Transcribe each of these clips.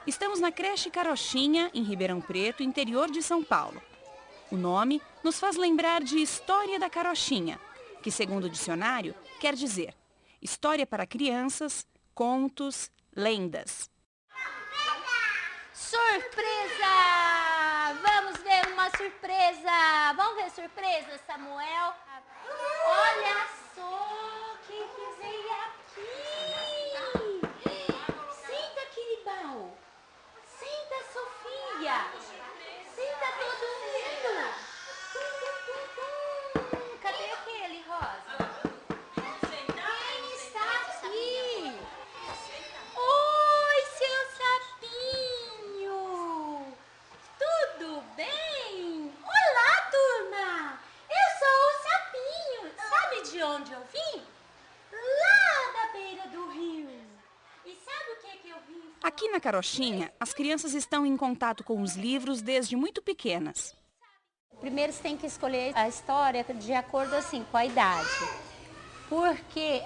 Estamos na creche Carochinha, em Ribeirão Preto, interior de São Paulo. O nome nos faz lembrar de História da Carochinha, que, segundo o dicionário, quer dizer história para crianças, contos, lendas. Surpresa! Vamos ver uma surpresa! Vamos ver surpresa, Samuel? Olha só quem veio aqui! Senta, Quiribal! Senta, Sofia! Senta todo mundo! Cadê aquele, Rosa? Quem está aqui? Oi, seu sapinho! Tudo bem? Olá, turma! Eu sou o sapinho. Sabe de onde eu vim? Lá da beira do rio. E sabe o que eu vim? Aqui na Carochinha, as crianças estão em contato com os livros desde muito pequenas. Primeiro você tem que escolher a história de acordo assim com a idade. Porque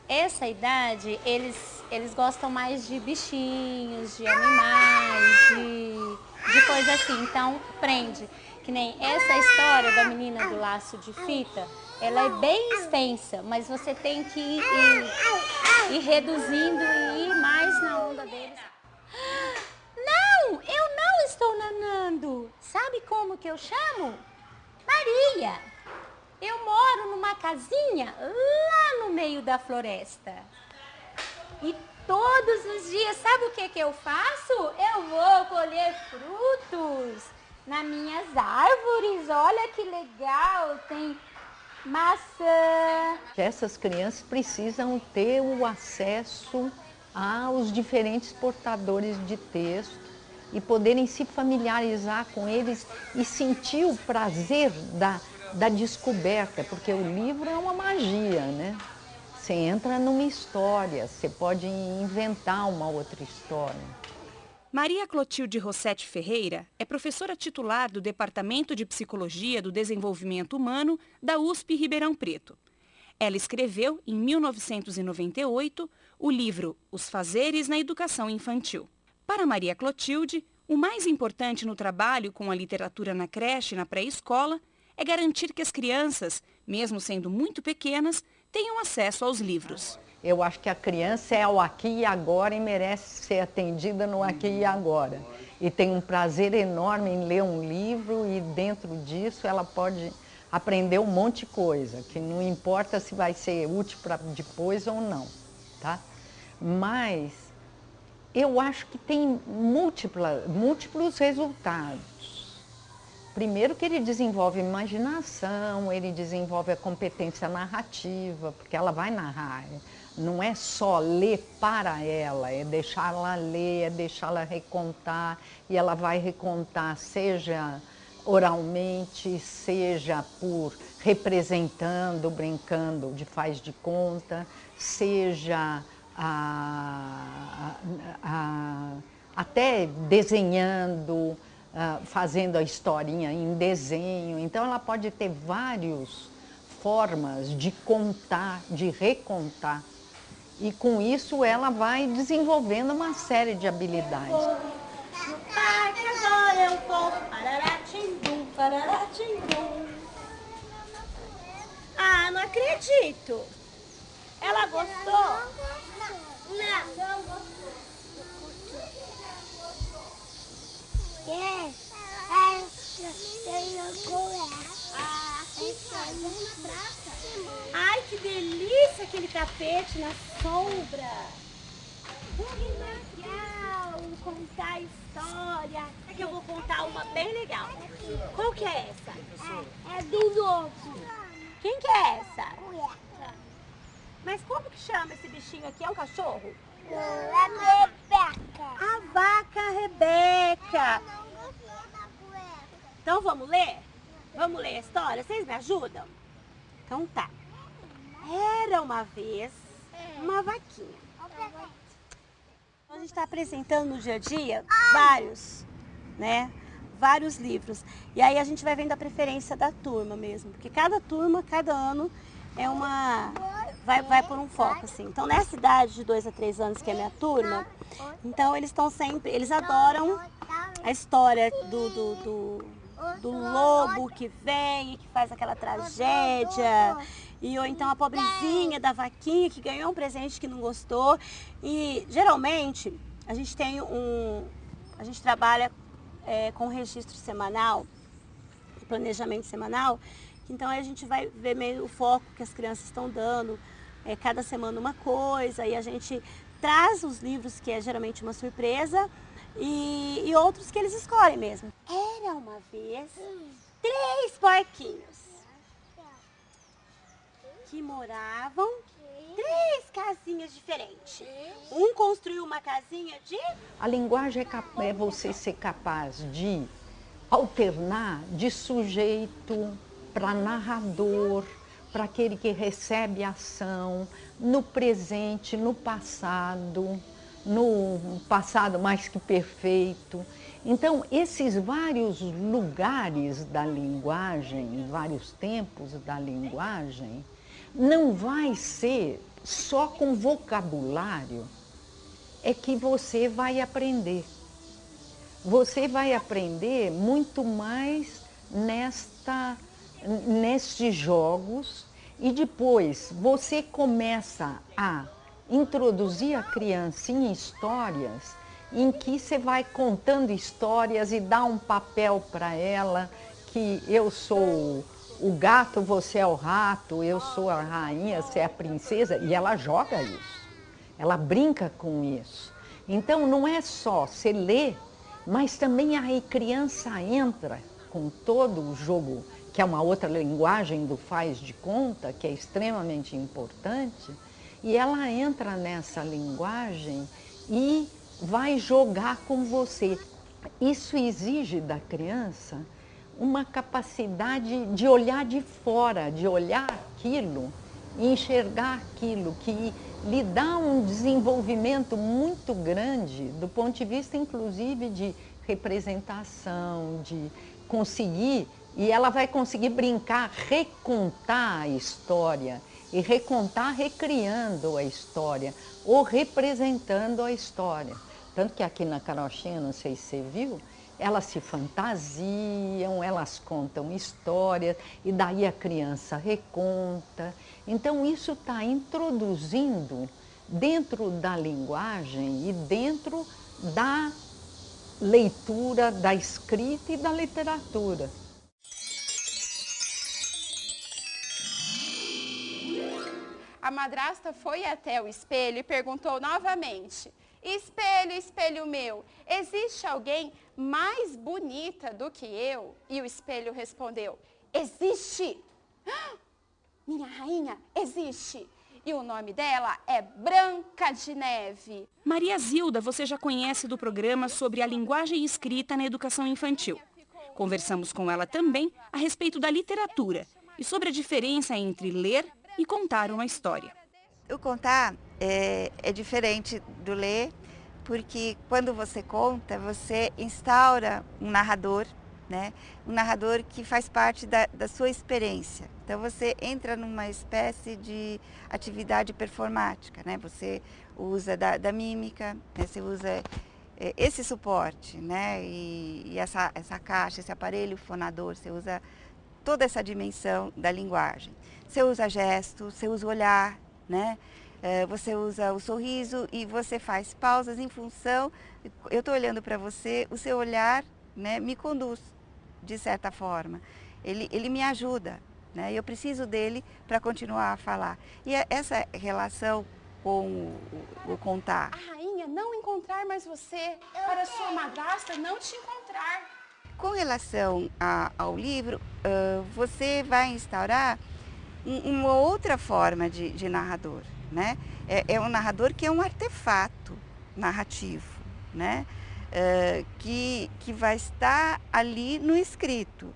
essa idade eles gostam mais de bichinhos, de animais, de coisa assim. Então prende. Que nem essa história da menina do laço de fita, ela é bem extensa, mas você tem que ir reduzindo e ir mais na onda deles. Não, eu não estou nanando. Sabe como que eu chamo? Maria. Eu moro numa casinha lá no meio da floresta. E todos os dias, sabe o que eu faço? Eu vou colher frutos nas minhas árvores. Olha que legal, tem maçã. Essas crianças precisam ter o acesso aos diferentes portadores de texto e poderem se familiarizar com eles e sentir o prazer da descoberta, porque o livro é uma magia, né? Você entra numa história, você pode inventar uma outra história. Maria Clotilde Rossetti Ferreira é professora titular do Departamento de Psicologia do Desenvolvimento Humano da USP Ribeirão Preto. Ela escreveu, em 1998, o livro Os Fazeres na Educação Infantil. Para Maria Clotilde, o mais importante no trabalho com a literatura na creche e na pré-escola é garantir que as crianças, mesmo sendo muito pequenas, tenham acesso aos livros. Eu acho que a criança é o aqui e agora e merece ser atendida no aqui e agora. E tem um prazer enorme em ler um livro e dentro disso ela pode aprender um monte de coisa, que não importa se vai ser útil para depois ou não, tá? Mas eu acho que tem múltiplos resultados. Primeiro que ele desenvolve imaginação, ele desenvolve a competência narrativa, porque ela vai narrar. Não é só ler para ela, é deixá-la ler, é deixá-la recontar, e ela vai recontar, seja oralmente, seja por representando, brincando de faz de conta, seja até desenhando, fazendo a historinha em desenho. Então ela pode ter várias formas de contar, de recontar. E com isso ela vai desenvolvendo uma série de habilidades. No parque agora eu vou, pararatim-bum, pararatim-bum. Ah, não acredito. Ela gostou? Não gostou. Ai, que delícia aquele tapete na sombra. Que legal contar história. É que eu vou contar uma bem legal. Qual que é essa? É do lobo. Quem que é essa? Mas como que chama esse bichinho aqui? É um cachorro? É Rebeca. A vaca Rebeca. Então vamos ler? Vamos ler a história? Vocês me ajudam? Então tá. Era uma vez uma vaquinha. A gente está apresentando no dia a dia vários né? Vários livros. E aí a gente vai vendo a preferência da turma mesmo, porque cada turma, cada ano é uma... vai por um foco, assim. Então, nessa idade de 2 a 3 anos, que é a minha turma, então eles estão sempre... Eles adoram a história do lobo que vem e que faz aquela tragédia, ou então a pobrezinha da vaquinha que ganhou um presente que não gostou. E geralmente a gente tem a gente trabalha com registro semanal, planejamento semanal, então a gente vai ver meio o foco que as crianças estão dando, cada semana uma coisa, e a gente traz os livros que é geralmente uma surpresa, e outros que eles escolhem mesmo. Era uma vez 3 porquinhos que moravam 3 casinhas diferentes. Um construiu uma casinha de... A linguagem é você ser capaz de alternar de sujeito para narrador, para aquele que recebe a ação, no presente, no passado mais que perfeito. Então, esses vários lugares da linguagem, vários tempos da linguagem, não vai ser só com vocabulário é que você vai aprender. Você vai aprender muito mais nestes jogos, e depois você começa a introduzir a criança em histórias em que você vai contando histórias e dá um papel para ela, que eu sou o gato, você é o rato, eu sou a rainha, você é a princesa, e ela joga isso, ela brinca com isso. Então não é só você ler, mas também a criança entra com todo o jogo, que é uma outra linguagem do faz de conta, que é extremamente importante, e ela entra nessa linguagem e vai jogar com você. Isso exige da criança uma capacidade de olhar de fora, de olhar aquilo e enxergar aquilo, que lhe dá um desenvolvimento muito grande do ponto de vista, inclusive, de representação, de conseguir, e ela vai conseguir brincar, recontar a história, e recontar recriando a história, ou representando a história. Tanto que aqui na carochinha, não sei se você viu, elas se fantasiam, elas contam histórias, e daí a criança reconta. Então isso está introduzindo dentro da linguagem e dentro da leitura, da escrita e da literatura. A madrasta foi até o espelho e perguntou novamente: espelho, espelho meu, existe alguém mais bonita do que eu? E o espelho respondeu: existe! Minha rainha, existe! E o nome dela é Branca de Neve. Maria Zilda, você já conhece do programa sobre a linguagem escrita na educação infantil. Conversamos com ela também a respeito da literatura e sobre a diferença entre ler e contar uma história. O contar é diferente do ler, porque quando você conta, você instaura um narrador, né? Um narrador que faz parte da sua experiência. Então você entra numa espécie de atividade performática, né? Você usa da mímica, né? Você usa esse suporte, né? E essa caixa, esse aparelho fonador, você usa toda essa dimensão da linguagem. Você usa gestos, você usa o olhar, né? Você usa o sorriso e você faz pausas em função... Eu estou olhando para você, o seu olhar, né, me conduz, de certa forma. Ele me ajuda, né? Eu preciso dele para continuar a falar. E essa relação com o contar. A rainha não encontrar mais você, para sua madrasta não te encontrar. Com relação ao livro, você vai instaurar uma outra forma de narrador, né? É um narrador que é um artefato narrativo, né? Que vai estar ali no escrito.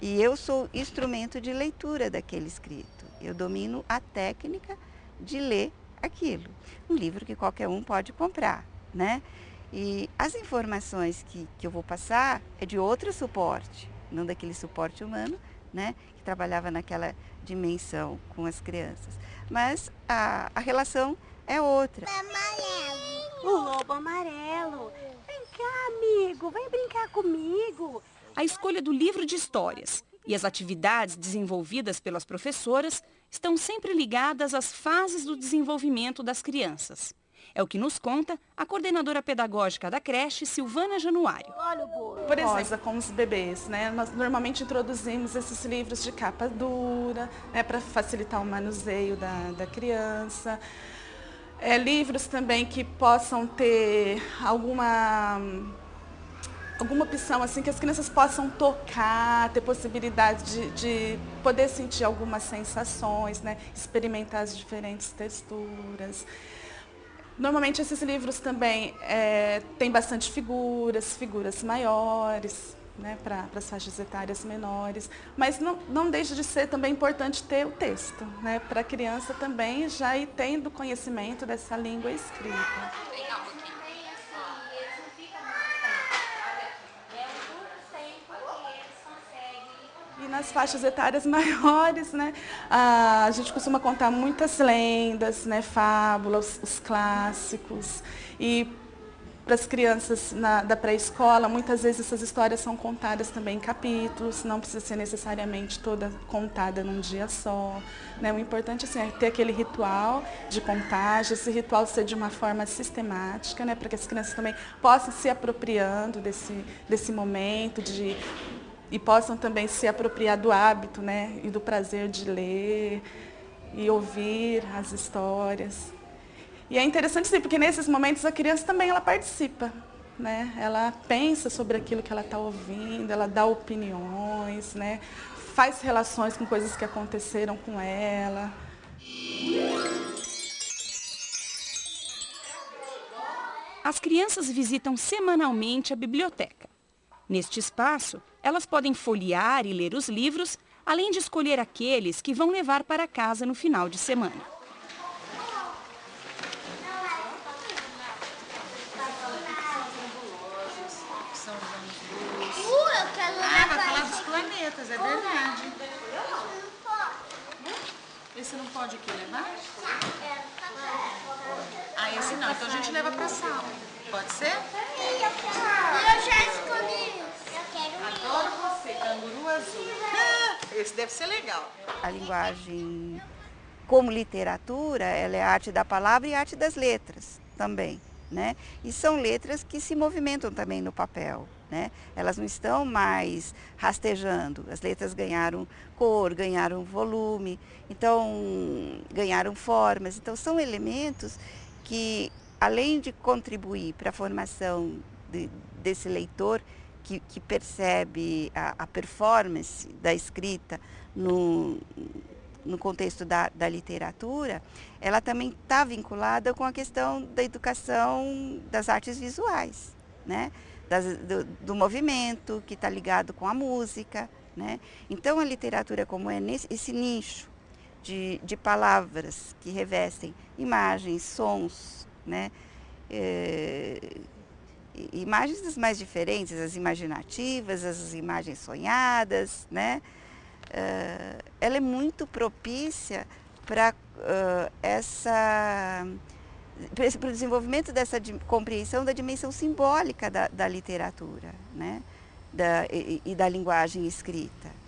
E eu sou instrumento de leitura daquele escrito. Eu domino a técnica de ler aquilo. Um livro que qualquer um pode comprar, né? E as informações que eu vou passar é de outro suporte, não daquele suporte humano, né, que trabalhava naquela dimensão com as crianças. Mas a relação é outra. Amarelo. O lobo amarelo. Vem cá, amigo, vem brincar comigo. A escolha do livro de histórias e as atividades desenvolvidas pelas professoras estão sempre ligadas às fases do desenvolvimento das crianças. É o que nos conta a coordenadora pedagógica da creche, Silvana Januário. Olha o bolo. Por exemplo, com os bebês, né? Nós normalmente introduzimos esses livros de capa dura, né, para facilitar o manuseio da criança. Livros também que possam ter alguma opção, assim, que as crianças possam tocar, ter possibilidade de poder sentir algumas sensações, né? Experimentar as diferentes texturas. Normalmente esses livros também têm bastante figuras maiores, né, para as faixas etárias menores, mas não deixa de ser também importante ter o texto, né, para a criança também já ir tendo conhecimento dessa língua escrita. E nas faixas etárias maiores, né, a gente costuma contar muitas lendas, né, fábulas, os clássicos. E para as crianças da pré-escola, muitas vezes essas histórias são contadas também em capítulos, não precisa ser necessariamente toda contada num dia só, né? O importante assim, é ter aquele ritual de contagem, esse ritual ser de uma forma sistemática, né, para que as crianças também possam se apropriando desse momento e possam também se apropriar do hábito, né, e do prazer de ler e ouvir as histórias. E é interessante sim, porque nesses momentos a criança também ela participa, né? Ela pensa sobre aquilo que ela está ouvindo, ela dá opiniões, né? Faz relações com coisas que aconteceram com ela. As crianças visitam semanalmente a biblioteca. Neste espaço, elas podem folhear e ler os livros, além de escolher aqueles que vão levar para casa no final de semana. Eu quero Vai falar dos planetas, é verdade. Esse não pode aqui levar? Esse não, então a gente leva pra sala. Pode ser? Eu já escolhi. Eu quero Adoro você, canguru azul. Esse deve ser legal. A linguagem como literatura, ela é a arte da palavra e a arte das letras também, né? E são letras que se movimentam também no papel, né? Elas não estão mais rastejando, as letras ganharam cor, ganharam volume, então ganharam formas. Então são elementos que, além de contribuir para a formação desse leitor que percebe a performance da escrita no contexto da literatura, ela também está vinculada com a questão da educação das artes visuais, né? Do movimento, que está ligado com a música, né? Então, a literatura, como é esse nicho de palavras que revestem imagens, sons, né? Imagens das mais diferentes, as imaginativas, as imagens sonhadas, né? Ela é muito propícia para o desenvolvimento dessa compreensão da dimensão simbólica da literatura, né? E da linguagem escrita.